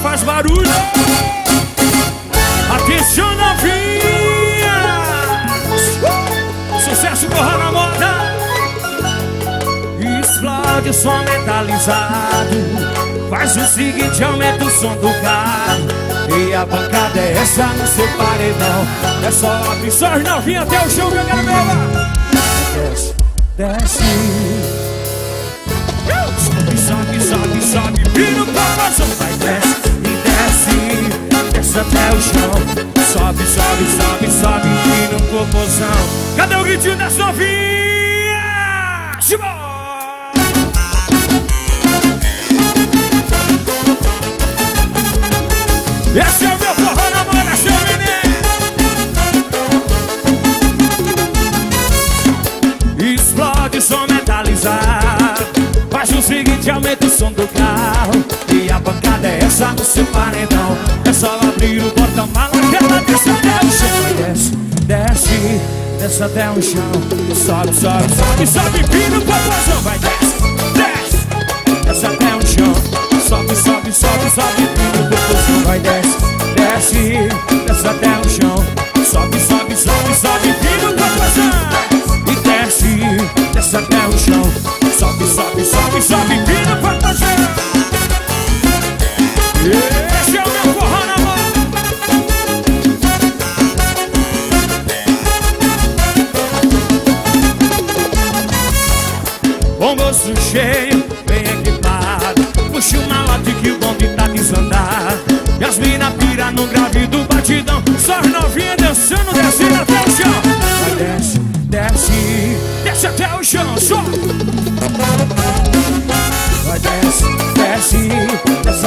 faz barulho. Atenção, novinha. Sucesso corra na moda. Explode o som metalizado. Faz o seguinte, aumenta o som do carro. E a bancada é essa no seu paredão. É só abrir só as novinhas até o chão que eu quero ver. Desce, desce. Sobe, sobe, sobe, vira o coração. Vai, desce e desce, desce até o chão. Sobe, sobe, sobe, sobe, vira um popozão. Cadê o gritinho das novinhas? Esse é o meu forró na moda, seu menino. Explode o som metalizado. Faz o seguinte, aumenta o som do carro. E a bancada é essa no seu paredão. É só abrir o porta-mala que ela desce até o chão. Vai, desce, desce, desce até o chão. Sobe, sobe, sobe, sobe, vira o popozão. Vai, desce, desce, desce até o chão. Sobe, sobe, sobe, sobe, vira o popozão. Vai, desce, desce, desce até o chão. Sobe, sobe, sobe, sobe, vira o popozão. E desce, desce até o chão. Sobe, sobe, sobe, sobe, vira pra trás. Esse é o meu forró na mão. Com o bolso cheio, bem equipado. Puxa o malote que o bonde tá desandado. E as mina pira no grave do batidão. Só as novinhas dançando, descendo até o chão. Vai, desce, desce, desce até o chão. Só vai, desce, desce, desce